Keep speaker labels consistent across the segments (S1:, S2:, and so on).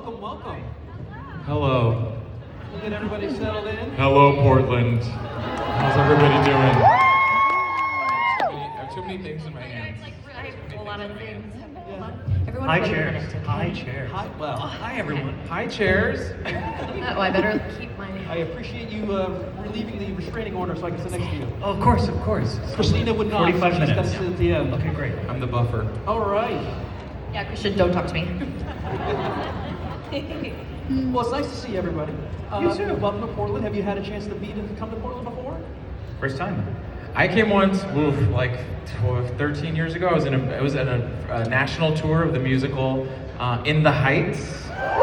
S1: welcome, welcome.
S2: Hello.
S1: We'll get everybody settled in.
S2: Hello, Portland. How's everybody doing? I have too many things in my hands.
S3: I have a lot of things.
S1: Yeah.
S4: High chairs. High chairs.
S1: Hi everyone.
S2: Hi, chairs.
S3: Oh, I better keep my...
S1: I appreciate you relieving the restraining order so I can sit next to you.
S4: Oh, of course, of course.
S1: Christina would not.
S4: 45
S1: so she's got to
S4: minutes.
S1: sit at the end.
S4: Okay, great.
S2: I'm the buffer.
S1: All right.
S3: Yeah, Christian, don't talk to me.
S1: Well, it's nice to see everybody.
S4: You too.
S1: Welcome to Portland. Have you had a chance to meet and come to Portland before?
S4: First time.
S2: I came once, like 13 years ago. I was at a national tour of the musical In the Heights. I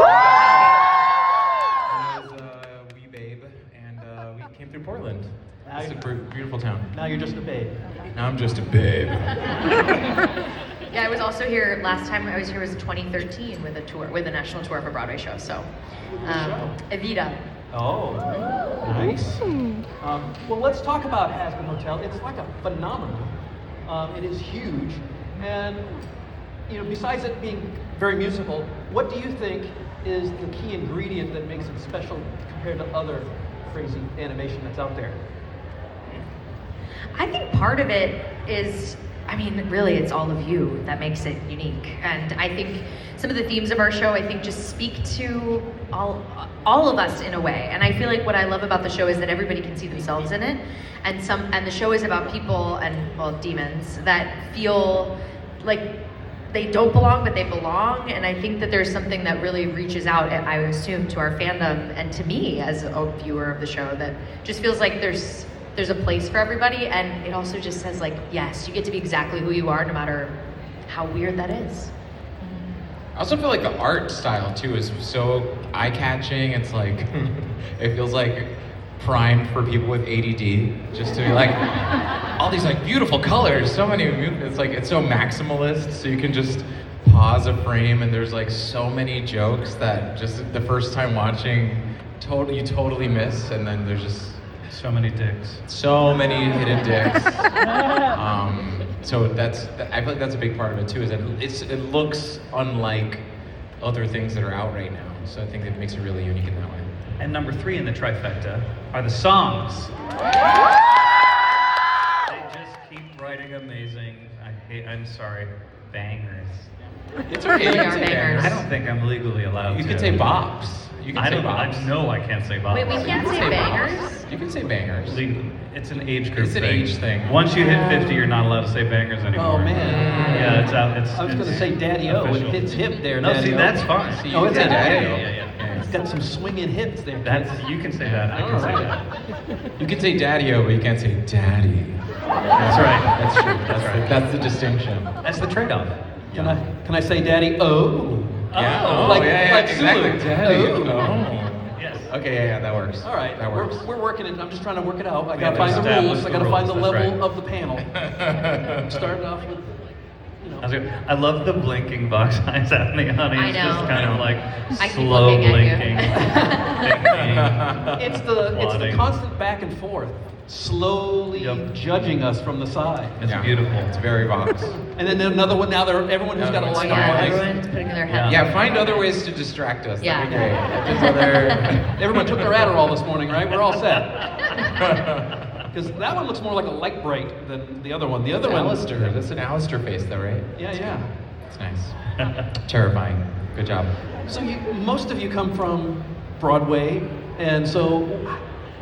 S2: was a wee babe, and we came through Portland. It's a beautiful town.
S1: Now you're just a babe.
S2: Now I'm just a babe.
S3: Yeah, I was also here, last time I was here was 2013 with a national tour of a Broadway show, so. Evita.
S1: Oh, nice. Well, let's talk about Hazbin Hotel. It's like a phenomenon. It is huge, and besides it being very musical, what do you think is the key ingredient that makes it special compared to other crazy animation that's out there?
S3: I think part of it is, really it's all of you that makes it unique. And I think some of the themes of our show, I think, just speak to all of us in a way. And I feel like what I love about the show is that everybody can see themselves in it. And the show is about people and, well, demons that feel like they don't belong, but they belong. And I think that there's something that really reaches out, I assume, to our fandom and to me as a viewer of the show that just feels like there's a place for everybody, and it also just says, like, yes, you get to be exactly who you are no matter how weird that is.
S2: I also feel like the art style too is so eye-catching. It's like, it feels like primed for people with ADD, just to be like, all these like beautiful colors, so many, it's like, it's so maximalist, so you can just pause a frame and there's like so many jokes that just the first time watching, you totally miss, and then there's just
S4: So many dicks.
S2: so many hidden dicks. So I feel like that's a big part of it too, is that it looks unlike other things that are out right now. So I think it makes it really unique in that way.
S4: And number 3 in the trifecta are the songs. They just keep writing amazing, I'm sorry, bangers.
S2: It's okay.
S3: They
S2: You
S3: are
S2: can say
S3: bangers.
S4: I don't think I'm legally allowed to.
S2: You can say bops. You can
S4: I
S2: say
S4: don't.
S2: bops.
S4: I know I can't say bops.
S3: Wait, we can't say bangers?
S2: You can say bangers.
S4: It's an age group
S2: It's an
S4: thing.
S2: age thing.
S4: Once you hit 50, you're not allowed to say bangers anymore.
S1: Oh man.
S4: Yeah, it's out.
S1: I was going to say Daddy-O. It
S4: official.
S1: hits hip there,
S4: No, see,
S1: Daddy-O.
S4: that's fine.
S2: See,
S1: Oh,
S2: you
S1: it's
S2: can say
S1: a
S2: daddy.
S4: Yeah.
S1: It's got some swinging hips there.
S4: You can say that. I can say that.
S2: You can say daddy-o, but you can't say daddy.
S4: That's right.
S2: That's true. That's the distinction.
S4: That's the trade-off.
S1: Can I say Daddy-O?
S2: Yeah.
S4: Oh,
S1: like
S2: exactly.
S1: Zulu.
S2: Daddy.
S1: Oh.
S4: Yes.
S2: Okay, yeah, that works.
S1: All right,
S2: That works.
S1: We're working it. I'm just trying to work it out. I
S4: We
S1: got to
S4: have to
S1: find the
S4: establish
S1: rules. I
S4: the
S1: got to find the
S4: rules, that's
S1: level
S4: right.
S1: of the panel. Starting off with,
S4: I love the blinking box eyes out in the audience.
S3: I know.
S4: Just kind of like
S3: I keep
S4: slow
S3: looking at you.
S4: blinking.
S1: It's the
S4: Plotting.
S1: constant back and forth, slowly
S4: Yep.
S1: judging us from the side.
S4: It's
S2: Yeah.
S4: beautiful.
S2: It's very Vox.
S1: And then another one. Now everyone who's got a light
S3: Yeah,
S1: on.
S3: everyone's putting their head.
S2: Yeah, find other ways to distract us.
S3: Yeah.
S2: That'd be great. There's other...
S1: Everyone took their Adderall this morning, right? We're all set. Because that one looks more like a light bright than the other one. The other one.
S2: Alistair. That's an Alistair face, though, right?
S1: Yeah.
S2: It's nice. Terrifying. Good job.
S1: So most of you come from Broadway, and so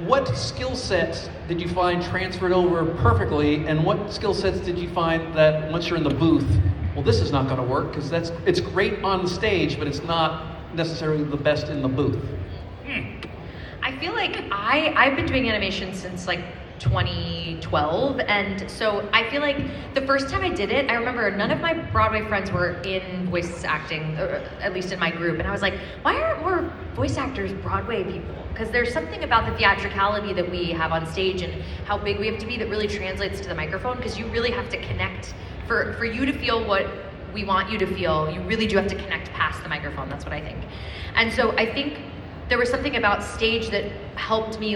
S1: what skill sets did you find transferred over perfectly, and what skill sets did you find that once you're in the booth, well, this is not going to work because it's great on stage, but it's not necessarily the best in the booth.
S3: I feel like I've been doing animation since like 2012, and so I feel like the first time I did it, I remember none of my Broadway friends were in voice acting, or at least in my group, and I was like, why aren't more voice actors Broadway people? Because there's something about the theatricality that we have on stage and how big we have to be that really translates to the microphone, because you really have to connect. For you to feel what we want you to feel, you really do have to connect past the microphone. That's what I think. And so I think there was something about stage that helped me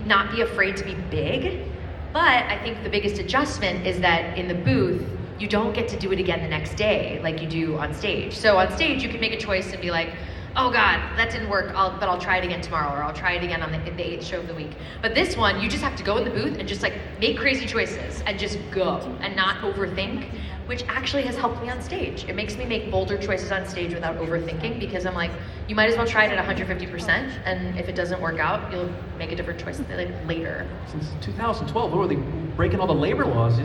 S3: not be afraid to be big. But I think the biggest adjustment is that in the booth, you don't get to do it again the next day like you do on stage. So on stage, you can make a choice and be like, oh God, that didn't work, but I'll try it again tomorrow, or I'll try it again on the 8th show of the week. But this one, you just have to go in the booth and just like make crazy choices and just go and not overthink, which actually has helped me on stage. It makes me make bolder choices on stage without overthinking, because I'm like, you might as well try it at 150%, and if it doesn't work out, you'll make a different choice later.
S1: Since 2012, what were they breaking all the labor laws?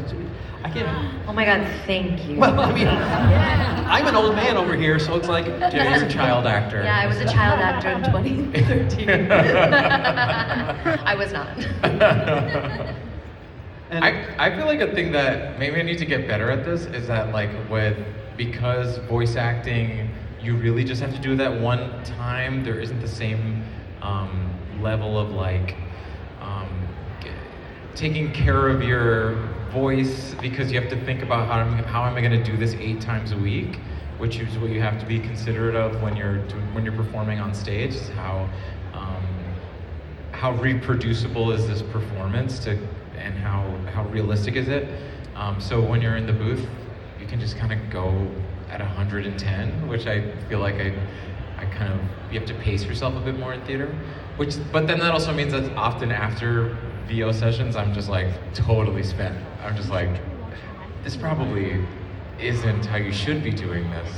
S1: I can't.
S3: Oh my God, thank you.
S1: Well, I mean, I'm an old man over here, so it's like.
S2: Yeah, you're a child actor.
S3: Yeah, I was a child actor in 2013. I was not.
S1: And
S2: I feel like a thing that maybe I need to get better at this is that like because voice acting, you really just have to do that one time. There isn't the same level of like taking care of your voice, because you have to think about how am I going to do this 8 times a week, which is what you have to be considerate of when you're performing on stage. Is how reproducible is this performance and how realistic is it? So when you're in the booth, you can just kind of go at 110, which I feel like you have to pace yourself a bit more in theater. But then that also means that often after VO sessions, I'm just like totally spent. I'm just like, this probably isn't how you should be doing this,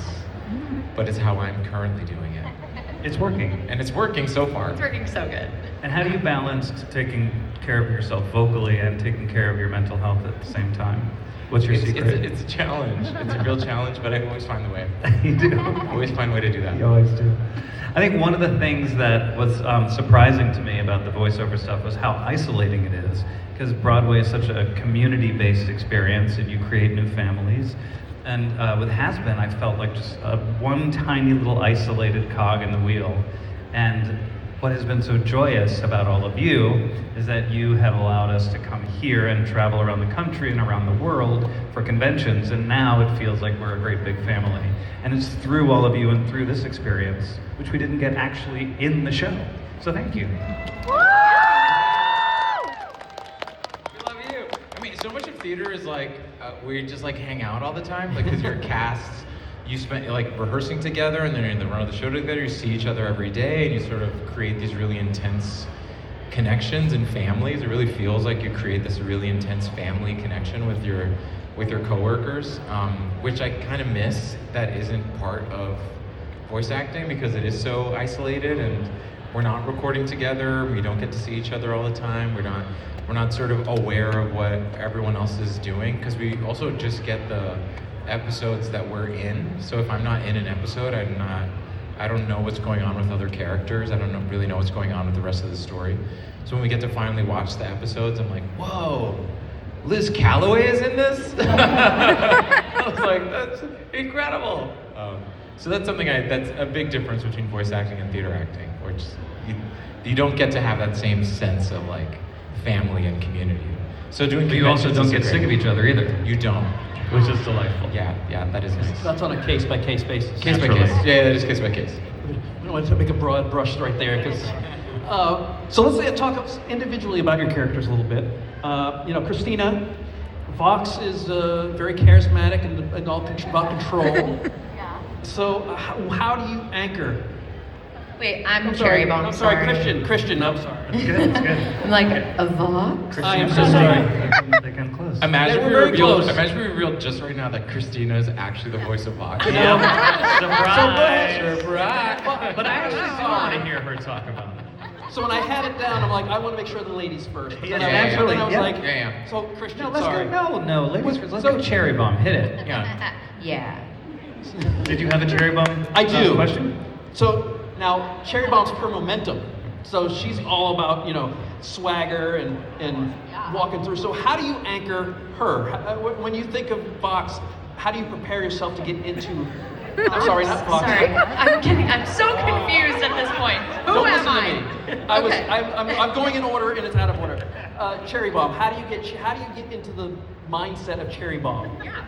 S2: but it's how I'm currently doing it.
S4: It's working.
S2: And it's working so far.
S3: It's working so good.
S4: And how do you balance taking care of yourself vocally and taking care of your mental health at the same time? What's your secret?
S2: It's a challenge. It's a real challenge, but I always find the way.
S4: You do.
S2: I always find a way to do that.
S4: You always do. I think one of the things that was surprising to me about the voiceover stuff was how isolating it is, because Broadway is such a community-based experience, and you create new families. And with Hazbin, I felt like just one tiny little isolated cog in the wheel. And what has been so joyous about all of you is that you have allowed us to come here and travel around the country and around the world for conventions, and now it feels like we're a great big family. And it's through all of you and through this experience, which we didn't get actually in the show. So thank you.
S2: We love you. I mean, so much of theater is like, we just like hang out all the time, like because you're casts, you spend like rehearsing together, and then you're in the run of the show together, you see each other every day, and you sort of create these really intense connections and families. It really feels like you create this really intense family connection with your coworkers, which I kind of miss. That isn't part of voice acting because it is so isolated, and we're not recording together. We don't get to see each other all the time. We're not sort of aware of what everyone else is doing, because we also just get the episodes that we're in. So if I'm not in an episode, I don't know what's going on with other characters. I don't really know what's going on with the rest of the story. So when we get to finally watch the episodes, I'm like, whoa, Liz Calloway is in this? I was like, that's incredible. So that's something that's a big difference between voice acting and theater acting, which you don't get to have that same sense of like family and community. So doing
S4: But you also don't get sick of each other either.
S2: You don't.
S4: Which is delightful.
S2: Yeah, that is nice.
S1: that's on a case-by-case basis.
S2: Case by case. Yeah, that is case by case.
S1: I don't want to make a broad brush right there, because. So let's talk individually about your characters a little bit. Christina, Vox is very charismatic and all about control.
S3: Yeah.
S1: So how do you anchor?
S3: Wait, I'm Cherry Bomb.
S1: I'm sorry, Christian. I'm sorry.
S4: It's good, it's good.
S3: I'm like, a Vox?
S1: I am so sorry.
S4: They come close.
S2: Imagine
S1: Yeah,
S2: we
S1: we're very
S2: revealed.
S1: close.
S2: Imagine we revealed just right now that Christina is actually the voice of Vox.
S4: Surprise! But I actually do want to hear her talk about it.
S1: So when I had it down, I'm like, I want to make sure the ladies first. But then
S4: Yeah,
S1: I
S4: naturally,
S1: was
S4: yeah.
S1: like,
S2: Yeah.
S1: so Christian,
S4: No, let's
S1: sorry.
S4: go. No, ladies first. Let's
S1: So-
S4: go Cherry Bomb. Hit it.
S2: Yeah.
S3: Yeah.
S4: Did you have a Cherry Bomb?
S1: I do.
S4: Question?
S1: So now Cherry Bomb's her momentum. So she's all about, swagger and walking through. So how do you anchor her? When you think of Vox, how do you prepare yourself to get into? I'm sorry, not Vox.
S3: Sorry. I'm so confused at this point. Who
S1: Don't
S3: am
S1: listen
S3: I?
S1: to me.
S3: Okay.
S1: I'm going in order, and it's out of order. Cherry Bomb. How do you get into the mindset of Cherry Bomb?
S3: Yeah.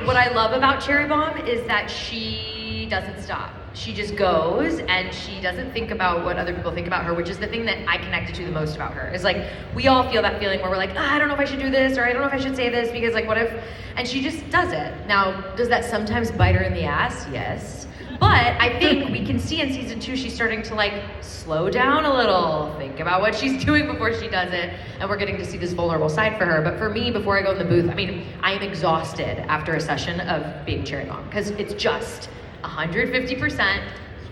S3: What I love about Cherry Bomb is that she doesn't stop. She just goes and she doesn't think about what other people think about her, which is the thing that I connected to the most about her. Is like, we all feel that feeling where we're like, I don't know if I should do this, or I don't know if I should say this, because like, what if, and she just does it. Now, does that sometimes bite her in the ass? Yes. But I think we can see in season 2, she's starting to like slow down a little, think about what she's doing before she does it, and we're getting to see this vulnerable side for her. But for me, before I go in the booth, I mean, I am exhausted after a session of being Cherry Bomb, because it's just 150%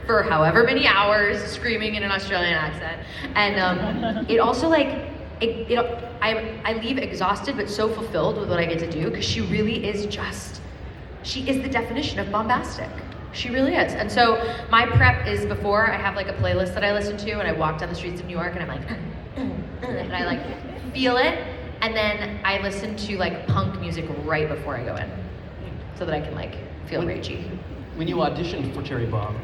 S3: for however many hours screaming in an Australian accent. And it also like, I leave exhausted but so fulfilled with what I get to do, because she really is just, she is the definition of bombastic. She really is. And so my prep is before, I have like a playlist that I listen to, and I walk down the streets of New York and I'm like, and I like feel it, and then I listen to like punk music right before I go in, so that I can like feel ragey.
S1: When you auditioned for Cherry Bomb,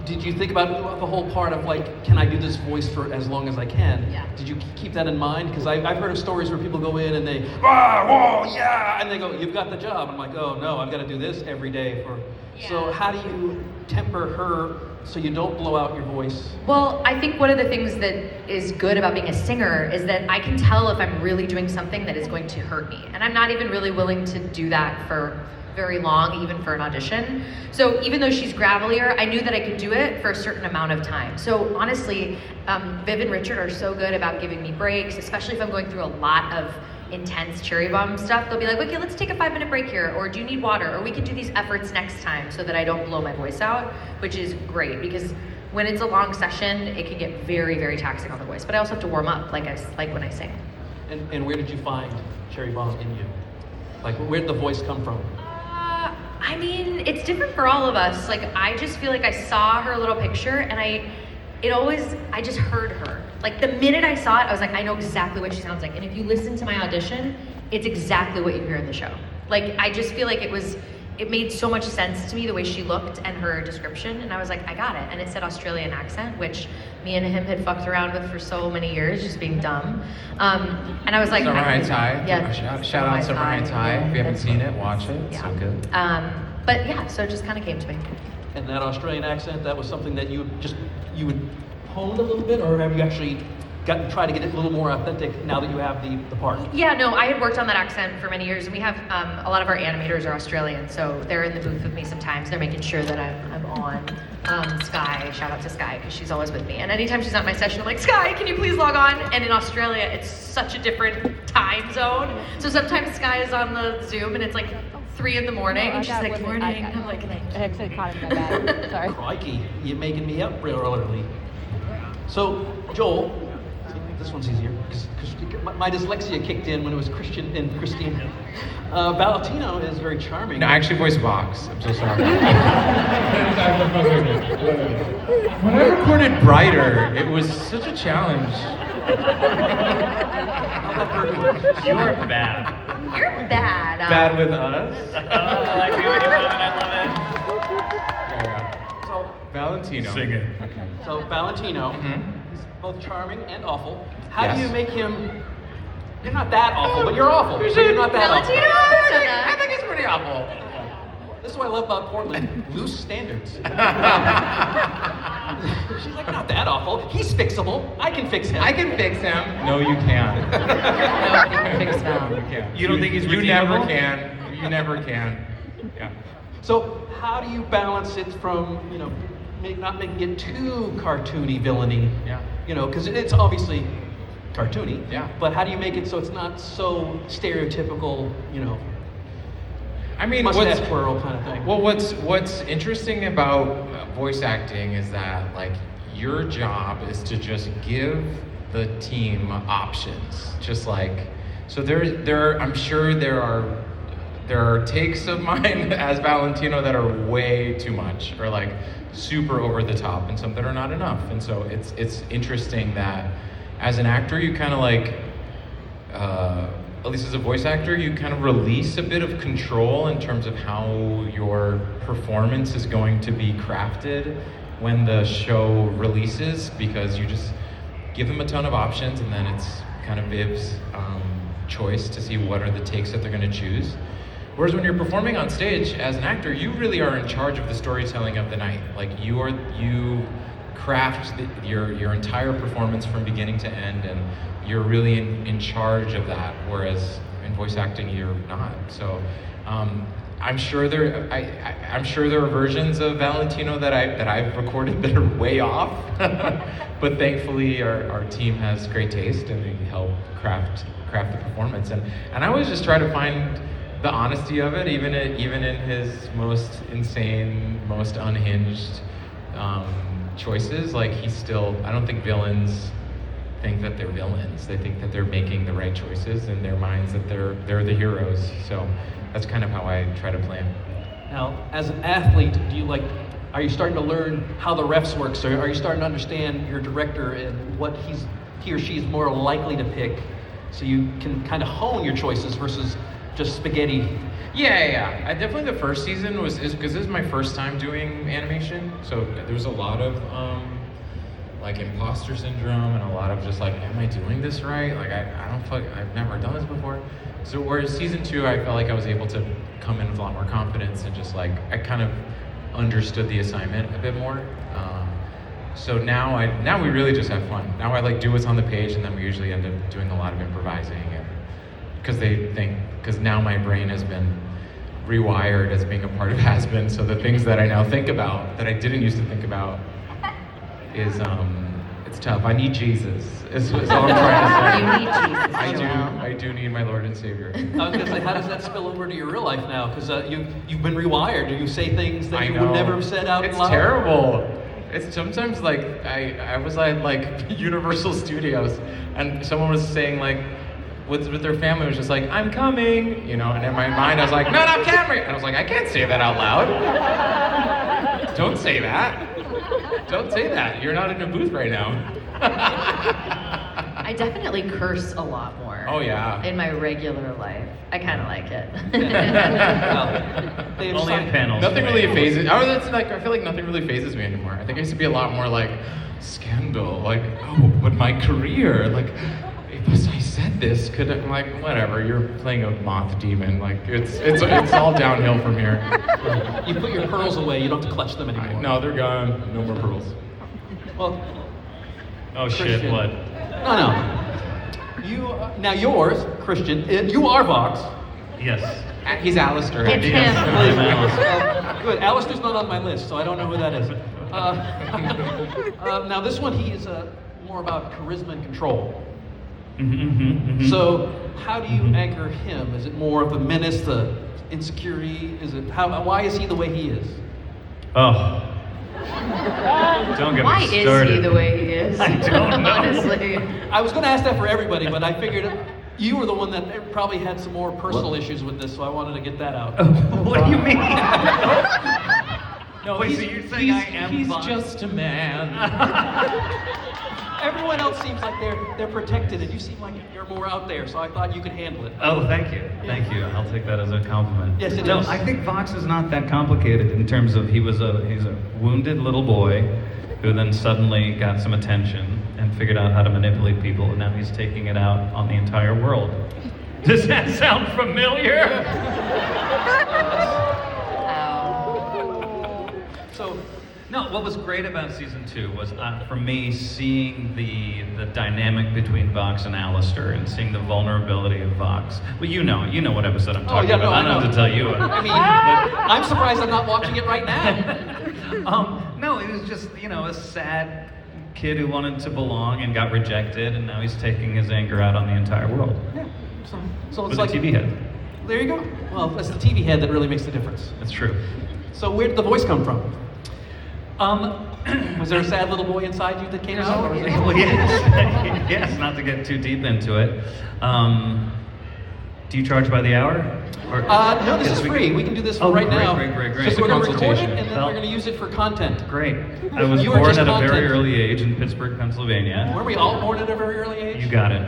S1: did you think about the whole part of like, can I do this voice for as long as I can?
S3: Yeah.
S1: Did you keep that in mind? Because I've heard of stories where people go in and they, whoa, yeah, and they go, you've got the job. I'm like, oh no, I've got to do this every day for.
S3: Yeah.
S1: So how do you temper her so you don't blow out your voice?
S3: Well, I think one of the things that is good about being a singer is that I can tell if I'm really doing something that is going to hurt me. And I'm not even really willing to do that for very long, even for an audition. So even though she's gravelier, I knew that I could do it for a certain amount of time. So honestly, Viv and Richard are so good about giving me breaks, especially if I'm going through a lot of intense Cherry Bomb stuff. They'll be like, okay, let's take a 5-minute break here, or do you need water? Or we can do these efforts next time so that I don't blow my voice out, which is great, because when it's a long session, it can get very, very taxing on the voice. But I also have to warm up, like when I sing.
S1: And where did you find Cherry Bomb in you? Like, where did the voice come from?
S3: I mean, it's different for all of us. Like, I just feel like I saw her little picture, and I just heard her. Like, the minute I saw it, I was like, I know exactly what she sounds like. And if you listen to my audition, it's exactly what you hear in the show. Like, I just feel like it made so much sense to me, the way she looked and her description, and I was like, I got it. And it said Australian accent, which me and him had fucked around with for so many years, just being dumb. And I was like,
S2: Summer High Tide.
S3: Yeah.
S2: Shout out Summer High Tide. If you haven't seen it, watch it. It's so good.
S3: But yeah, so it just kind of came to me.
S1: And that Australian accent, that was something that you would honed a little bit, or have you actually try to get it a little more authentic now that you have the part?
S3: Yeah, no, I had worked on that accent for many years, and we have a lot of our animators are Australian, so they're in the booth with me sometimes. They're making sure that I'm on. Sky, shout out to Sky, because she's always with me. And anytime she's not in my session, I'm like, Sky, can you please log on? And in Australia, it's such a different time zone. So sometimes Sky is on the Zoom, and it's like 3 in the morning, and she's like, good morning. And I'm like,
S5: I actually caught it in my bag. Sorry.
S1: Crikey, you're making me up real early. So, Joel, this one's easier, because my dyslexia kicked in when it was Christian and Christine. Valentino is very charming.
S2: No, I actually voiced Vox. I'm so sorry. When I recorded Brighter, it was such a challenge.
S4: You're bad.
S3: you're bad.
S2: Bad with us?
S4: I feel like I love it.
S1: So,
S2: Valentino.
S4: Sing it.
S2: Okay.
S1: so Valentino, he's both charming and awful. How do you
S2: Yes.
S1: make him? You're not that awful, but you're awful. So you're not that
S3: Valentino?
S2: I think it's pretty awful.
S1: awful. This is what I love about Portland: loose standards. She's like, not that awful. He's fixable. I can fix him.
S2: I can fix him. No, you can't.
S3: Nobody can fix Val.
S2: You can't.
S4: You don't think he's
S2: You never
S4: redeemable?
S2: can. You never can. Yeah.
S1: So how do you balance it from, not making it too cartoony, villainy?
S2: Yeah.
S1: Because it's obviously cartoony.
S2: Yeah.
S1: But how do you make it so it's not so stereotypical,
S2: I mean,
S1: mustache twirl kind of thing?
S2: Well, what's interesting about voice acting is that like your job is to just give the team options. Just like so, I'm sure there are takes of mine as Valentino that are way too much or like super over the top, and some that are not enough. And so it's interesting that as an actor, you kind of like. At least as a voice actor, you kind of release a bit of control in terms of how your performance is going to be crafted when the show releases, because you just give them a ton of options, and then it's kind of Viv's choice to see what are the takes that they're going to choose. Whereas when you're performing on stage as an actor, you really are in charge of the storytelling of the night. Like you craft your entire performance from beginning to end, and you're really in charge of that. Whereas in voice acting, you're not. So I'm sure I'm sure there are versions of Valentino that I've recorded that are way off. But thankfully, our team has great taste, and they help craft the performance. And I always just try to find the honesty of it, even in his most insane, most unhinged choices. Like I don't think villains think that they're villains. They think that they're making the right choices in their minds, that they're the heroes. So that's kind of how I try to play them.
S1: Now, as an athlete, are you starting to learn how the refs work? So are you starting to understand your director and what he or she is more likely to pick, so you can kind of hone your choices versus just spaghetti?
S2: Yeah. I definitely, the first season is because this is my first time doing animation, so there's a lot of like imposter syndrome and a lot of just like, am I doing this right? Like I've never done this before. So whereas season 2, I felt like I was able to come in with a lot more confidence and just like I kind of understood the assignment a bit more. So now we really just have fun. Now I like do what's on the page, and then we usually end up doing a lot of improvising, and because now my brain has been rewired as being a part of Hazbin, so the things that I now think about that I didn't used to think about is it's tough. I need Jesus. Is all I'm trying to say.
S3: You need Jesus.
S2: I do need my Lord and Savior.
S1: I was going to say, how does that spill over to your real life now? Because you've been rewired. Do you say things that you would never have said out loud?
S2: It's terrible. It's sometimes like I was at like Universal Studios, and someone was saying like with their family was just like, I'm coming, you know, and in my mind I was like, no, not Camry, and I was like, I can't say that out loud. Don't say that. Don't say that. You're not in a booth right now.
S3: I definitely curse a lot more.
S2: Oh yeah.
S3: In my regular life, I kind of like it.
S4: Only in panels.
S2: Nothing really phases. I feel like nothing really phases me anymore. I think I used to be a lot more like scandal, like but my career, like if I said this, could I'm like whatever. You're playing a moth demon, like it's all downhill from here.
S1: You put your pearls away. You don't have to clutch them anymore.
S2: No, they're gone. No more pearls.
S1: Well.
S4: Oh
S1: Christian.
S4: shit! What?
S1: No. Now yours, Christian. You are Vox.
S4: Yes.
S2: He's Alistair.
S3: It's him.
S4: I'm Alice.
S1: Good. Alistair's not on my list, so I don't know who that is. Now this one, he is more about charisma and control. So how do you anchor him? Is it more of the menace, the insecurity? Why is he the way he is?
S4: Oh. Don't get
S3: Why
S4: me started.
S3: is he the way he is?
S4: I don't know.
S3: Honestly.
S1: I was going to ask that for everybody, but I figured you were the one that probably had some more personal issues with this, so I wanted to get that out.
S4: What do you mean?
S1: No,
S4: Wait, so you're saying I am
S2: He's
S4: Vox?
S2: just a man.
S1: Everyone else seems like they're protected, and you seem like you're more out there, so I thought you could handle it.
S4: Oh, thank you. Thank you. I'll take that as a compliment.
S1: Yes, it
S4: no,
S1: is.
S4: I think Vox is not that complicated in terms of he's a wounded little boy who then suddenly got some attention and figured out how to manipulate people, and now he's taking it out on the entire world. Does that sound familiar?
S1: So,
S4: No, what was great about season 2 was, for me, seeing the dynamic between Vox and Alistair, and seeing the vulnerability of Vox. Well, you know what episode I'm talking about. I don't have to tell you.
S1: I mean, I'm surprised I'm not watching it right now.
S4: No, it was just, a sad kid who wanted to belong and got rejected, and now he's taking his anger out on the entire world.
S1: Yeah. So it's
S4: With
S1: like
S4: a TV head.
S1: There you go. Well, it's the TV head that really makes the difference.
S4: That's true.
S1: So where did the voice come from? Was there a sad little boy inside you that came out? Or was it-
S4: Well, yes. Yes, not to get too deep into it. Do you charge by the hour? Or,
S1: No, this
S4: Yes,
S1: is free. We can do this for
S4: Oh,
S1: right
S4: great,
S1: now.
S4: great.
S1: Just we're going to record it,
S2: Consultation.
S1: and then
S4: Well-
S1: we're going to use it for content.
S4: Great. I was
S1: You were
S4: born
S1: just
S4: at a very
S1: content.
S4: early age in Pittsburgh, Pennsylvania.
S1: Weren't we all born at a very early age?
S4: You got it.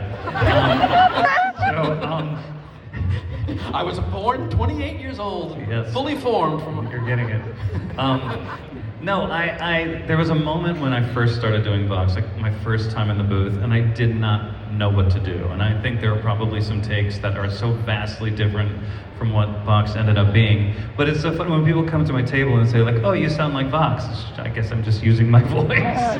S1: I was born 28 years old,
S4: Yes.
S1: fully formed from.
S4: You're getting it. No, there was a moment when I first started doing Vox, like my first time in the booth, and I did not know what to do. And I think there are probably some takes that are so vastly different from what Vox ended up being. But it's so funny when people come to my table and say like, "Oh, you sound like Vox." I guess I'm just using my voice.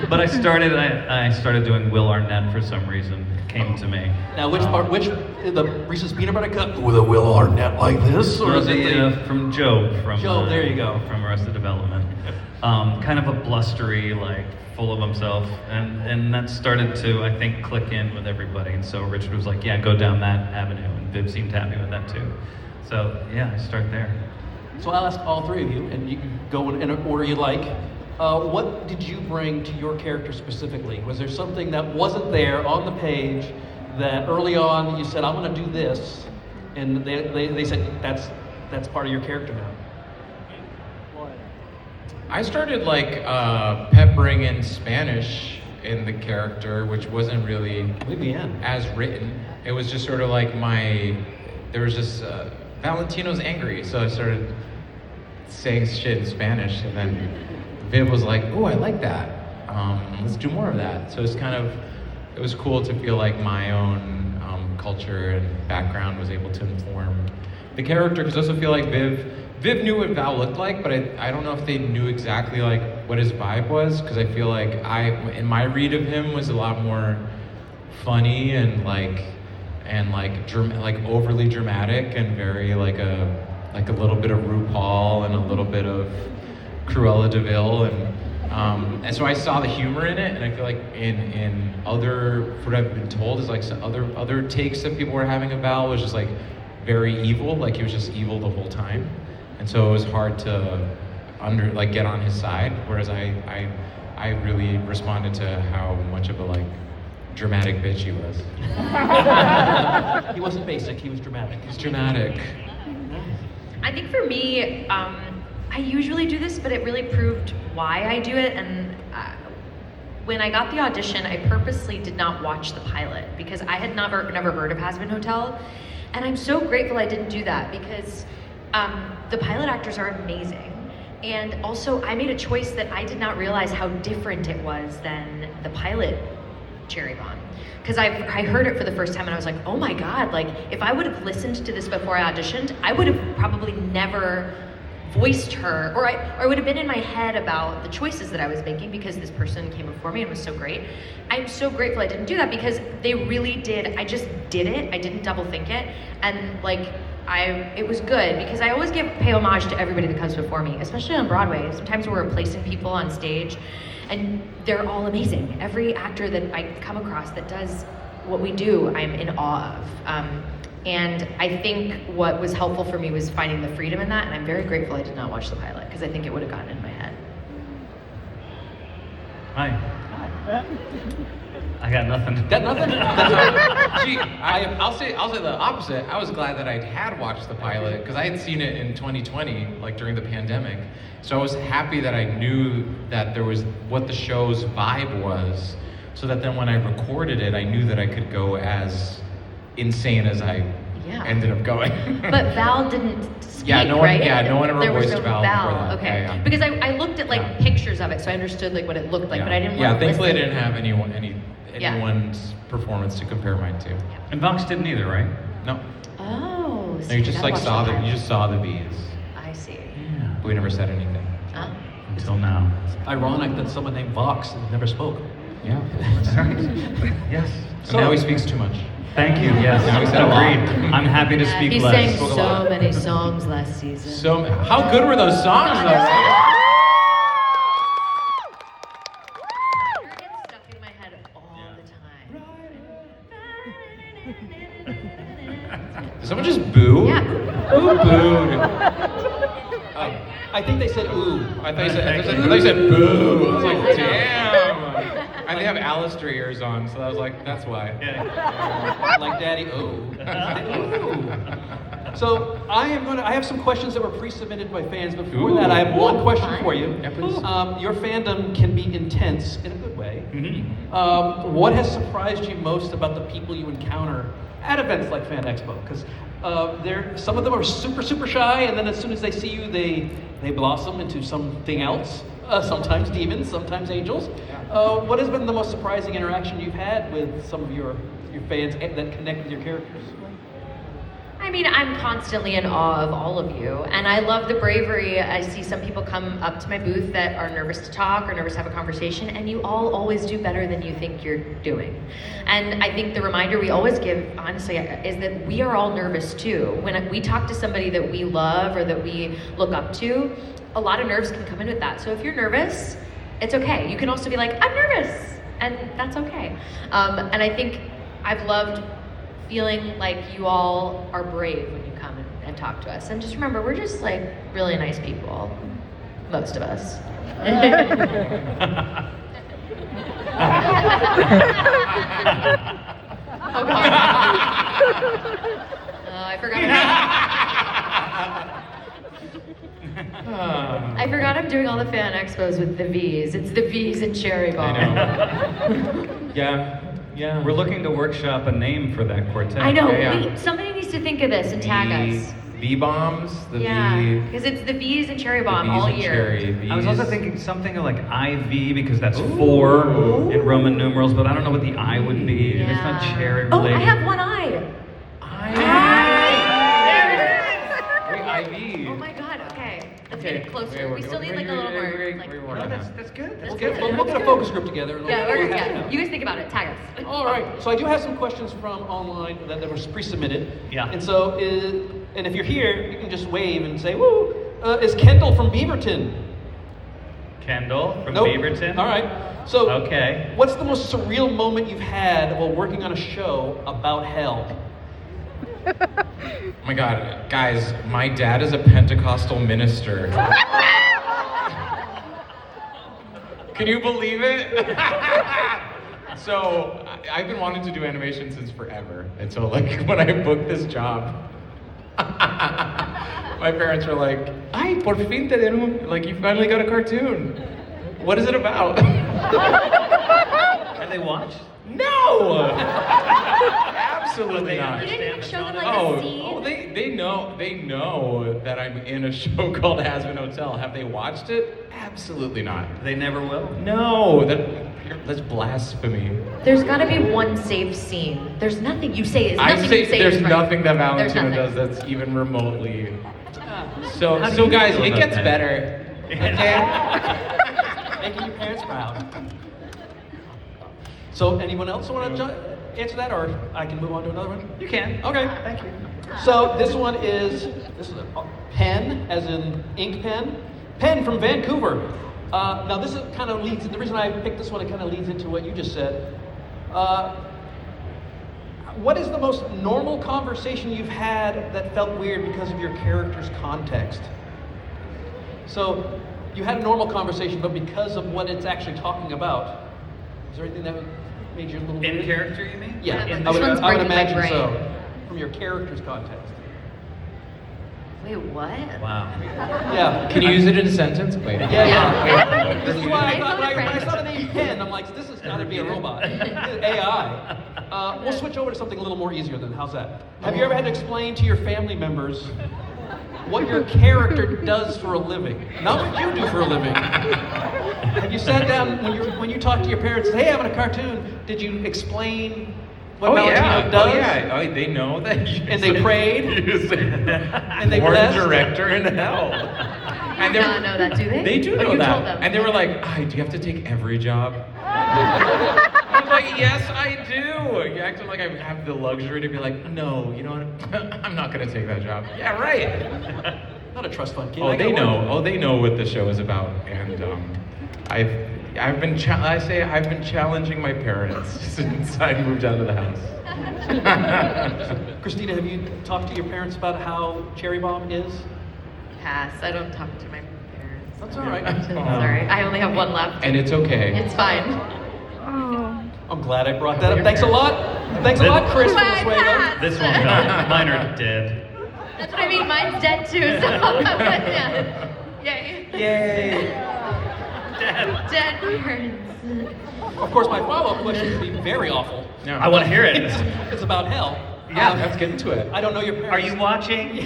S4: But I started doing Will Arnett for some reason. It came to me.
S1: Now, which the Reese's peanut butter cup with a Will Arnett like this, or
S4: Or
S1: is it
S4: from Job from
S1: Job, there you go.
S4: from Arrested Development. Kind of a blustery, like full of himself, and that started to, I think, click in with everybody. And so Richard was like, "Yeah, go down that avenue," and Viv seemed happy with that too. So yeah, I start there.
S1: So I'll ask all three of you, and you can go in an order you like. What did you bring to your character specifically? Was there something that wasn't there on the page that early on you said, "I'm going to do this," and they said that's part of your character now?
S2: I started like peppering in Spanish in the character, which wasn't really
S1: Muy bien.
S2: as written. It was just sort of like there was just, Valentino's angry, so I started saying shit in Spanish, and then Viv was like, "Oh, I like that. Let's do more of that." So it was cool to feel like my own culture and background was able to inform the character, because I also feel like Viv knew what Val looked like, but I don't know if they knew exactly like what his vibe was, because I feel like in my read of him was a lot more funny and overly dramatic and very like a little bit of RuPaul and a little bit of Cruella de Vil, and so I saw the humor in it, and I feel like in other, what I've been told is like some other takes that people were having of Val was just like very evil, like he was just evil the whole time. And so it was hard to get on his side, whereas I really responded to how much of a like dramatic bitch he was.
S1: He wasn't basic, he was dramatic.
S2: He's dramatic.
S3: I think for me, I usually do this, but it really proved why I do it. And when I got the audition, I purposely did not watch the pilot because I had never heard of Hazbin Hotel. And I'm so grateful I didn't do that because the pilot actors are amazing. And also, I made a choice that I did not realize how different it was than the pilot Cherry Bomb. Because I heard it for the first time and I was like, oh my God, like if I would have listened to this before I auditioned, I would have probably never voiced her, or I would have been in my head about the choices that I was making because this person came before me and was so great. I'm so grateful I didn't do that because they really did, I just did it, I didn't double think it, and like, it was good because I always pay homage to everybody that comes before me, especially on Broadway. Sometimes we're replacing people on stage and they're all amazing. Every actor that I come across that does what we do, I'm in awe of. And I think what was helpful for me was finding the freedom in that, and I'm very grateful I did not watch the pilot because I think it would have gotten in my head.
S4: Hi. I got nothing.
S1: Got nothing?
S2: Gee, I'll say the opposite. I was glad that I had watched the pilot because I had seen it in 2020, like during the pandemic. So I was happy that I knew that there was what the show's vibe was, so that then when I recorded it, I knew that I could go as insane as I ended up going.
S3: But Val didn't speak,
S2: right? No one ever
S3: there was
S2: voiced
S3: no
S2: Val before that.
S3: Okay,
S2: Yeah.
S3: Because I looked at like pictures of it, so I understood like what it looked like, but I didn't want to
S2: thankfully I
S3: listen.
S2: didn't have anyone's performance to compare mine to.
S4: And Vox didn't either, right?
S2: No.
S3: Oh,
S2: No, you just like saw the bees.
S3: I see.
S4: Yeah.
S2: But we never said anything.
S3: Huh?
S4: Until now.
S1: Ironic that someone named Vox never spoke.
S2: Yeah.
S4: Yes.
S2: So now he speaks too much.
S4: Thank you. Yes.
S2: Now we said a lot.
S4: Agreed. I'm happy to speak
S3: He
S4: less.
S3: sang so many songs last season.
S2: So how good were those songs though?
S3: It gets stuck in my head all the time.
S2: Did someone just boo?
S3: Yeah.
S2: Who booed?
S1: I think they said ooh.
S2: I thought you said boo. I was like, damn. And they have Alistair ears on, so I was like, that's why.
S1: Like daddy, ooh. Ooh. So I have some questions that were pre-submitted by fans. Before that, I have one question for you.
S2: Yeah, please.
S1: Your fandom can be intense in a good way.
S4: Mm-hmm.
S1: What has surprised you most about the people you encounter at events like Fan Expo? Because some of them are super, super shy, and then as soon as they see you, they blossom into something else. Sometimes demons, sometimes angels. What has been the most surprising interaction you've had with some of your fans that connect with your characters?
S3: I mean, I'm constantly in awe of all of you, and I love the bravery. I see some people come up to my booth that are nervous to talk or nervous to have a conversation, and you all always do better than you think you're doing. And I think the reminder we always give, honestly, is that we are all nervous too. When we talk to somebody that we love or that we look up to, a lot of nerves can come in with that. So if you're nervous, it's okay. You can also be like, I'm nervous, and that's okay. And I think I've loved feeling like you all are brave when you come and talk to us. And just remember, we're just like really nice people. Most of us. Oh God. I forgot I'm doing all the fan expos with the V's. It's the V's and Cherry Bomb.
S2: I know. Yeah.
S4: We're looking to workshop a name for that quartet.
S3: I know.
S2: Yeah.
S3: Wait, somebody needs to think of this and tag us.
S2: V-bombs,
S3: Yeah,
S2: V.
S3: because it's the V's and Cherry
S2: the
S3: Bomb
S2: V's
S3: all
S2: and
S3: year.
S2: Cherry, V's.
S4: I was also thinking something like IV because that's 4 in Roman numerals, but I don't know what the I would be. It's not
S3: Yeah.
S4: cherry
S3: Oh,
S4: related.
S3: I have one eye.
S2: Wait, IV.
S3: Oh my God. Okay, let's
S2: Okay.
S3: get it closer. We still need like a little more. Like,
S4: That's good.
S1: That's good. We'll get a focus group together. And
S3: yeah,
S1: we'll
S3: we're,
S1: hash it
S3: yeah.
S1: out.
S3: You guys think about it. Tag us.
S1: All right. So I do have some questions from online that were pre-submitted.
S4: Yeah.
S1: And so, and if you're here, you can just wave and say, "Woo!" Is Kendall from Beaverton?
S4: Kendall from
S1: Nope.
S4: Beaverton.
S1: All right. So,
S4: Okay.
S1: what's the most surreal moment you've had while working on a show about hell?
S2: Oh my God, guys, my dad is a Pentecostal minister. Can you believe it? So, I've been wanting to do animation since forever. And so, like, when I booked this job, my parents were like, ay, por fin te dieron, like, you finally got a cartoon. What is it about?
S4: Have they watched?
S2: No! Absolutely not.
S3: You didn't even show them like
S2: Oh,
S3: a scene.
S2: they know that I'm in a show called Hazbin Hotel. Have they watched it? Absolutely not.
S4: They never will.
S2: No, that's blasphemy.
S3: There's got to be one safe scene. There's nothing you say is
S2: I
S3: nothing
S2: say
S3: you say
S2: there's
S3: is right.
S2: nothing that
S3: There's
S2: Valentino
S3: nothing.
S2: does that's even remotely.
S4: How
S2: So
S4: do you
S2: guys,
S4: feel
S2: it
S4: about
S2: gets
S4: that?
S2: better. Okay.
S1: Making your parents proud. So, anyone else want to answer that, or I can move on to another one?
S4: You can.
S1: Okay.
S4: Thank you.
S1: So this is a pen, as in ink pen. Pen from Vancouver. Now this is kind of leads. The reason I picked this one, it kind of leads into what you just said. What is the most normal conversation you've had that felt weird because of your character's context? So you had a normal conversation, but because of what it's actually talking about, is there anything that made you a little
S4: In
S1: weird?
S4: character, you mean?
S1: Yeah,
S3: Yeah,
S1: I
S3: this
S1: would,
S3: one's
S1: I would
S3: breaking my
S1: imagine
S3: brain.
S1: so. From your character's context.
S3: Wait, what?
S4: Wow.
S1: Yeah.
S2: Can you use it in a sentence? Wait.
S1: Yeah. This is why I
S3: I
S1: thought
S3: phone a
S1: when I
S3: friend.
S1: saw the name Pen, I'm like, this has got to be a robot. AI. We'll switch over to something a little more easier then. How's that? Have you ever had to explain to your family members what your character does for a living? Not what you do for a living. Have you sat down when you talk to your parents, hey, I'm in a cartoon, did you explain what Valentino does?
S2: Oh yeah. Oh, they know that.
S1: And they prayed?
S2: And
S1: they
S2: Worst
S1: blessed?
S2: director in hell.
S3: And they not know that, do they?
S2: They do
S3: Oh,
S2: know
S3: you
S2: that.
S3: told them.
S2: And they were like, do you have to take every job? I was like, yes, I do. You acting like I have the luxury to be like, no, you know what? I'm not going to take that job. Yeah, right.
S1: Not a trust fund kid.
S2: Oh,
S1: I
S2: they
S1: got
S2: know.
S1: work.
S2: Oh, they know what the show is about. And I've been challenging my parents since I moved out of the house.
S1: Christina, have you talked to your parents about how Cherry Bomb is?
S3: Pass. I don't talk to my parents.
S1: That's all right.
S3: Sorry, I only have one left.
S2: And it's okay.
S3: It's fine.
S1: I'm glad I brought that up. Thanks a lot. Thanks a lot, Chris, for this way though.
S4: This one, mine are dead.
S3: That's what I mean. Mine's dead too. So yeah. Yay.
S2: Yay.
S3: Dead parents.
S1: Of course, my follow-up question would be very awful.
S2: No.
S4: I want to hear it.
S1: It's about hell.
S4: Yeah,
S2: let's get into it.
S1: I don't know your parents.
S4: Are you watching?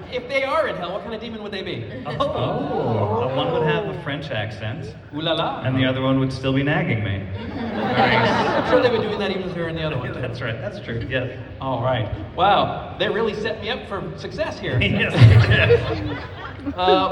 S1: If they are in hell, what kind of demon would they be?
S4: One would have a French accent,
S1: Ooh la la.
S4: and the other one would still be nagging me.
S1: I'm sure they were doing that even if they were in the other one.
S4: That's right. That's true. Yes.
S1: All right. Wow, they really set me up for success here.
S4: Yes.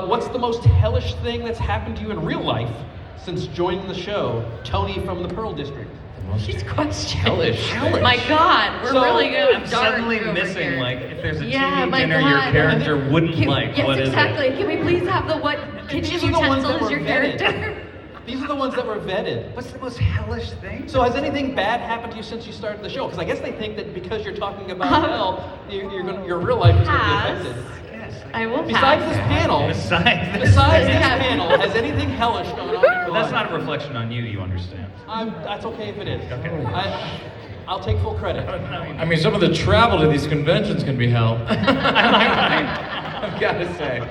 S1: What's the most hellish thing that's happened to you in real life since joining the show? Tony from the Pearl District.
S3: She's question.
S2: Hellish.
S3: My God, we're
S1: So,
S3: really good.
S4: I'm suddenly missing, like, if there's a
S3: Yeah,
S4: TV
S3: my
S4: dinner your
S3: God.
S4: character wouldn't like,
S3: Yes,
S4: what is
S3: exactly.
S4: it?
S3: Can we please have the what
S1: These
S3: kitchen
S1: are the ones
S3: utensil
S1: that
S3: is
S1: were
S3: your
S1: vetted.
S3: character?
S1: These are the ones that were vetted.
S4: What's the most hellish thing?
S1: So has anything bad happened to you since you started the show? Because I guess they think that because you're talking about hell, your real life is going to be
S3: Pass.
S1: affected.
S3: I will
S1: Besides
S3: pass.
S1: this panel,
S4: Besides this,
S1: besides this
S3: Yeah.
S1: panel, has anything hellish gone on in your
S4: But that's
S1: life?
S4: not a reflection on you, you understand.
S1: That's okay if it is.
S4: Okay.
S1: I'll take full credit.
S2: I mean, some of the travel to these conventions can be hell. I've got to say.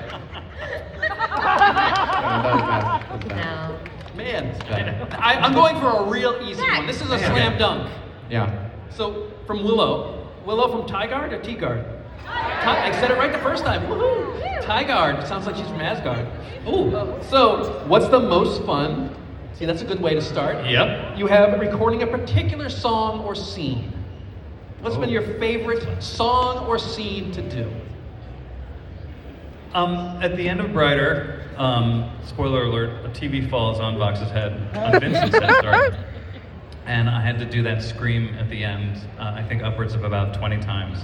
S3: No.
S1: Man,
S2: bad.
S1: I'm going for a real easy
S3: Next.
S1: one. This is a
S2: Yeah.
S1: slam dunk.
S2: Yeah.
S1: So, from Willow from Tigard or Teagard? I said it right the first time. Woohoo! Tigard. Sounds like she's from Asgard. Ooh. So, what's the most fun? See, that's a good way to start.
S4: Yep.
S1: You have recording a particular song or scene. What's been your favorite song or scene to do?
S4: At the end of Brighter, spoiler alert, a TV falls on Vox's head, on Vincent's head, sorry. And I had to do that scream at the end, I think upwards of about 20 times.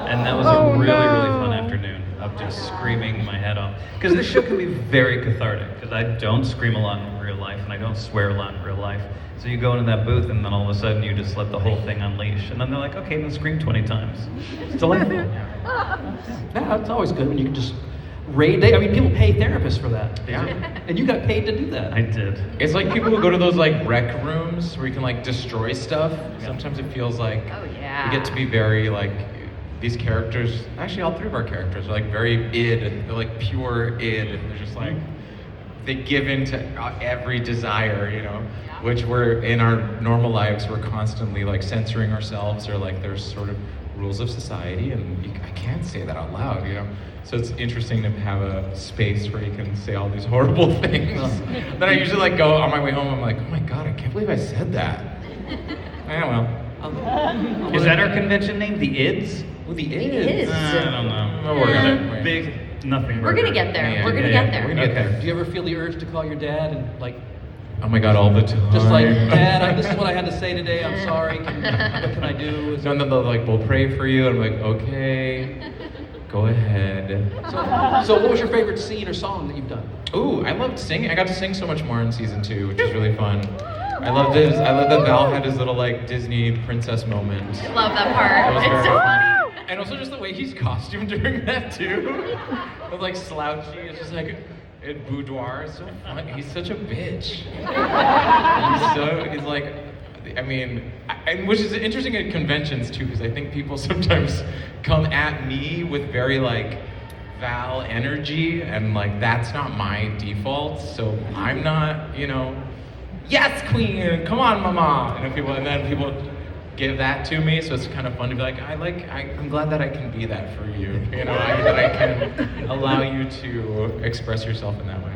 S4: And that was a really, really fun afternoon of just screaming my head off. Because this show can be very cathartic, because I don't scream a lot in real life, and I don't swear a lot in real life. So you go into that booth, and then all of a sudden you just let the whole thing unleash. And then they're like, okay, then scream 20 times. It's delightful.
S1: Yeah, it's always good when you can just raid. I mean, people pay therapists for that.
S2: Yeah.
S1: And you got paid to do that.
S4: I did.
S2: It's like people who go to those like rec rooms where you can like destroy stuff. Sometimes it feels like
S3: Oh, yeah.
S2: we get to be very like these characters. Actually, all three of our characters are like very id. They're like pure id. They're just like they give in to every desire, you know. Which we're in our normal lives, we're constantly like censoring ourselves, or like there's sort of rules of society, and I can't say that out loud, you know. So it's interesting to have a space where you can say all these horrible things. Then I usually like go on my way home. I'm like, oh my god, I can't believe I said that. Yeah, well.
S4: Is that our convention name, the IDS?
S2: Oh, the
S3: It
S2: is.
S3: is.
S4: I don't know.
S2: We'll work on it.
S4: Big nothing.
S3: We're gonna
S4: burger.
S3: get there.
S2: Yeah,
S3: We're gonna
S2: yeah,
S3: get
S2: yeah.
S3: there.
S2: We're gonna get
S4: Okay.
S2: there.
S1: Do you ever feel the urge to call your dad and like,
S2: Oh my god, all the time.
S1: just like, Dad, this is what I had to say today. I'm sorry. What can I do?
S2: No, they'll like, we'll pray for you. I'm like, okay, go ahead.
S1: So what was your favorite scene or song that you've done?
S2: Ooh, I loved singing. I got to sing so much more in season 2, which is really fun. I loved that Val had his little like Disney princess moment.
S3: Love that
S2: That
S3: part.
S2: was
S3: It's
S2: very
S3: so
S2: fun.
S3: funny.
S2: And also just the way he's costumed during that too. With like slouchy, it's just like at boudoir. It's so fun. He's such a bitch. He's like, I mean, and which is interesting at conventions too, because I think people sometimes come at me with very like Val energy, and like that's not my default. So I'm not, you know, yes, queen, come on, mama. And then people give that to me, so it's kind of fun to be like, I'm glad that I can be that for you. You know, that I can allow you to express yourself in that way.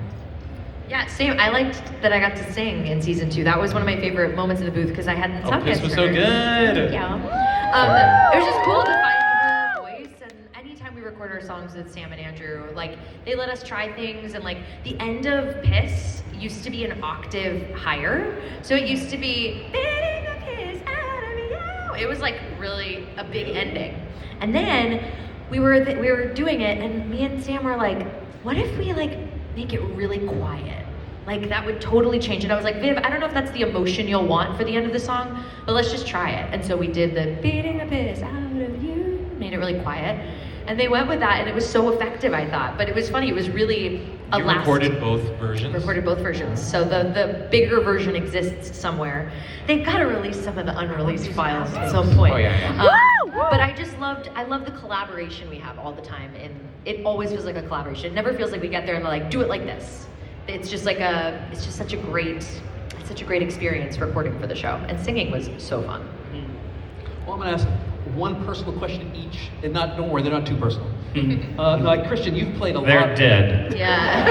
S3: Yeah, same. I liked that I got to sing in season 2. That was one of my favorite moments in the booth because I hadn't sung
S2: This
S3: yet
S2: was
S3: for
S2: so
S3: her.
S2: good.
S3: Yeah. It was just cool to find her voice, and anytime we record our songs with Sam and Andrew, like they let us try things, and like the end of Piss used to be an octave higher, so it used to be bidding a kiss out of you. It was like really a big ending, and then we were doing it, and me and Sam were like, what if we like make it really quiet? Like that would totally change it. I was like, Viv, I don't know if that's the emotion you'll want for the end of the song, but let's just try it. And so we did the beating a piss out of you, made it really quiet. And they went with that, and it was so effective, I thought. But it was funny, it was really a
S4: You
S3: last...
S4: recorded both versions?
S3: Recorded both versions. So the bigger version exists somewhere. They've got to release some of the unreleased files at some point.
S2: Oh, yeah.
S3: But I love the collaboration we have all the time. And it always feels like a collaboration. It never feels like we get there and they're like, do it like this. It's just such a great experience recording for the show. And singing was so fun.
S1: Well, I'm going to ask one personal question each, and don't worry, they're not too personal. Like Christian, you've played a lot.
S4: They're dead.
S3: Yeah.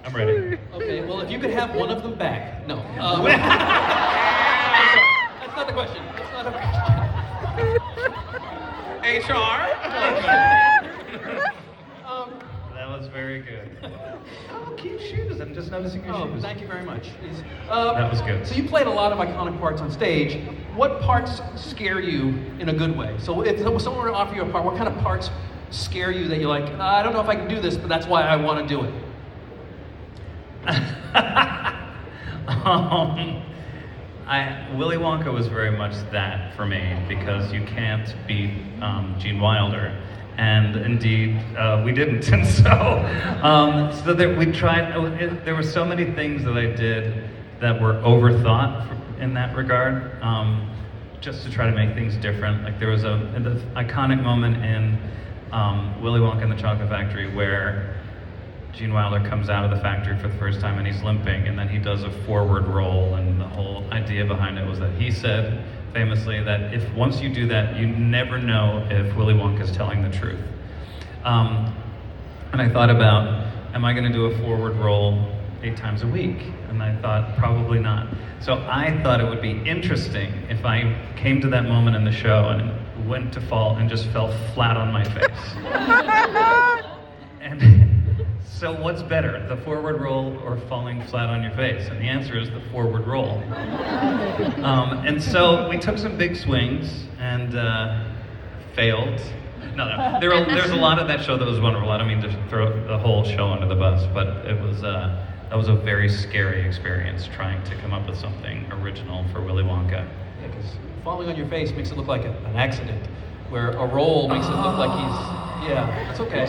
S4: I'm ready.
S1: Okay, well, if you could have one of them back. No. That's not the question. That's not a question.
S2: HR.
S4: That was very good. Oh, cute shoes. I'm just noticing your shoes.
S1: Thank you very much.
S4: That was good.
S1: So you played a lot of iconic parts on stage. What parts scare you in a good way? So if someone were to offer you a part, what kind of parts scare you that you're like, I don't know if I can do this, but that's why I want to do it?
S4: Willy Wonka was very much that for me, because you can't beat Gene Wilder, and indeed we didn't. And so that we tried. There were so many things that I did that were overthought in that regard, just to try to make things different. Like there was an iconic moment in Willy Wonka and the Chocolate Factory where Gene Wilder comes out of the factory for the first time and he's limping, and then he does a forward roll, and the whole idea behind it was that he said famously that if once you do that, you never know if Willy Wonka is telling the truth. And I thought about, am I going to do a forward roll 8 times a week? And I thought, probably not. So I thought it would be interesting if I came to that moment in the show and went to fall and just fell flat on my face. And so what's better, the forward roll or falling flat on your face? And the answer is the forward roll. And so we took some big swings and failed. No, there's a lot of that show that was wonderful. I don't mean to throw the whole show under the bus, but it was that was a very scary experience trying to come up with something original for Willy Wonka.
S1: Yeah, because falling on your face makes it look like an accident, where a roll makes it look like he's... Yeah, that's okay.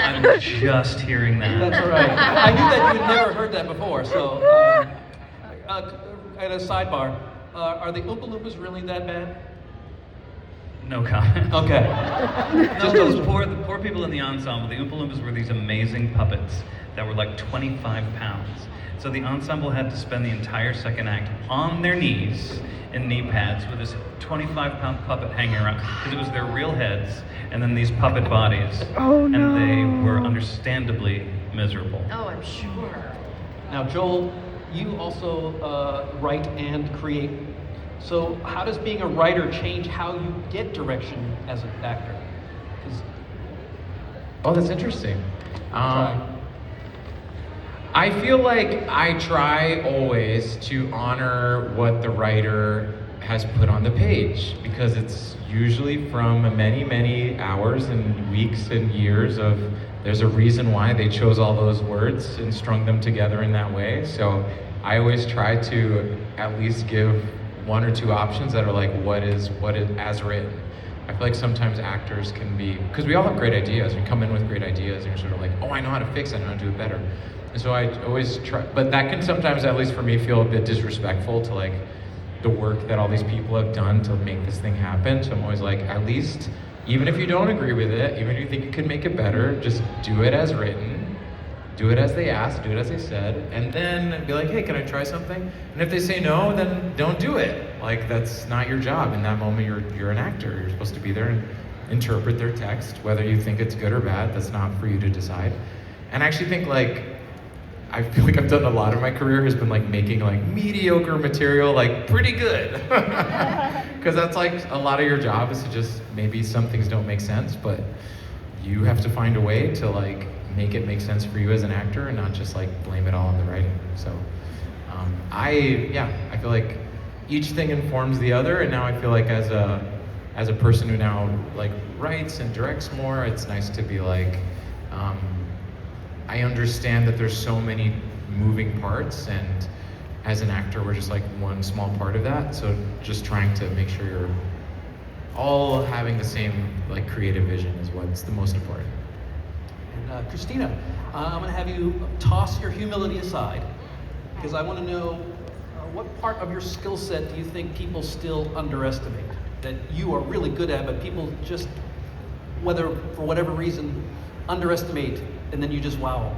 S4: I'm just hearing that.
S1: That's all right. I knew that you had never heard that before, so... and a sidebar, are the Oompa Loompas really that bad?
S4: No comment.
S1: Okay.
S4: Just those the poor people in the ensemble. The Oompa Loompas were these amazing puppets that were like 25 pounds. So the ensemble had to spend the entire second act on their knees in knee pads with this 25-pound puppet hanging around, because it was their real heads and then these puppet bodies.
S5: Oh, no.
S4: And they were understandably miserable.
S3: Oh, I'm sure.
S1: Now, Joel, you also write and create. So how does being a writer change how you get direction as an actor? 'Cause
S2: Oh, that's interesting.
S1: Try.
S2: I feel like I try always to honor what the writer has put on the page, because it's usually from many, many hours and weeks and years of, there's a reason why they chose all those words and strung them together in that way. So I always try to at least give 1 or 2 options that are like, what is as written. I feel like sometimes actors can be, because we all have great ideas, we come in with great ideas and you're sort of like, oh, I know how to fix it, I know how to do it better. And so I always try, but that can sometimes, at least for me, feel a bit disrespectful to like the work that all these people have done to make this thing happen. So I'm always like, at least, even if you don't agree with it, even if you think you could make it better, just do it as written, do it as they asked, do it as they said, and then be like, hey, can I try something? And if they say no, then don't do it. Like, that's not your job. In that moment, you're an actor. You're supposed to be there and interpret their text, whether you think it's good or bad. That's not for you to decide. And I actually think like, I feel like I've done a lot of my career has been like making like mediocre material like pretty good. Because that's like a lot of your job is to just, maybe some things don't make sense, but you have to find a way to like make it make sense for you as an actor and not just like blame it all on the writing. So I feel like each thing informs the other, and now I feel like as a person who now like writes and directs more, it's nice to be like, I understand that there's so many moving parts, and as an actor, we're just like one small part of that. So just trying to make sure you're all having the same like creative vision is what's the most important.
S1: And Christina, I'm going to have you toss your humility aside, because I want to know what part of your skill set do you think people still underestimate, that you are really good at, but people just, whether for whatever reason, underestimate, and then you just wow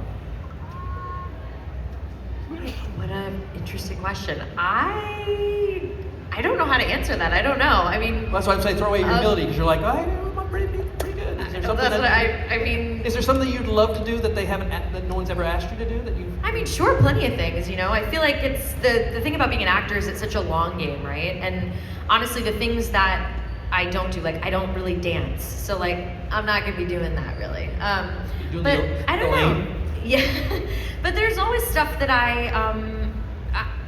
S1: them?
S3: What an interesting question. I don't know how to answer that. I don't know. I mean,
S1: That's why I'm saying throw away your humility, because you're like, I'm pretty good. Is there something
S3: that's what
S1: that,
S3: I mean.
S1: is there something you'd love to do that that no one's ever asked you to do that you?
S3: I mean, sure, plenty of things, you know. I feel like it's the thing about being an actor is it's such a long game, right? And honestly, the things that I don't do, like I don't really dance, so like I'm not gonna be doing that really.
S1: Doing
S3: But
S1: the
S3: I don't know.
S1: lane?
S3: Yeah, but there's always stuff that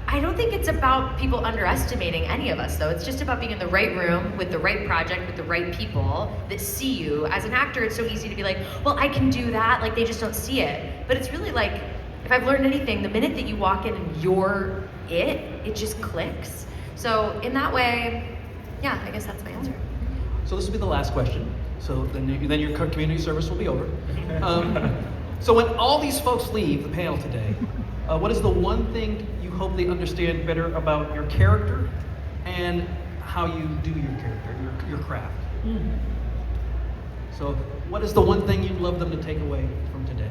S3: I don't think it's about people underestimating any of us, though. It's just about being in the right room with the right project with the right people that see you. As an actor, it's so easy to be like, well, I can do that. Like they just don't see it. But it's really like, if I've learned anything, the minute that you walk in and you're it just clicks. So in that way, yeah, I guess that's my answer.
S1: So this will be the last question. So then your community service will be over. So when all these folks leave the panel today, what is the one thing you hope they understand better about your character and how you do your character, your craft? So what is the one thing you'd love them to take away from today?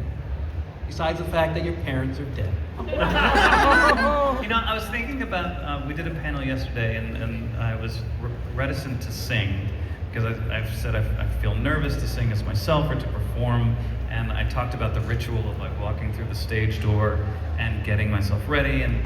S1: Besides the fact that your parents are dead.
S4: You know, I was thinking about, we did a panel yesterday and I was reticent to sing because I've said I feel nervous to sing as myself or to perform, and I talked about the ritual of like walking through the stage door and getting myself ready, and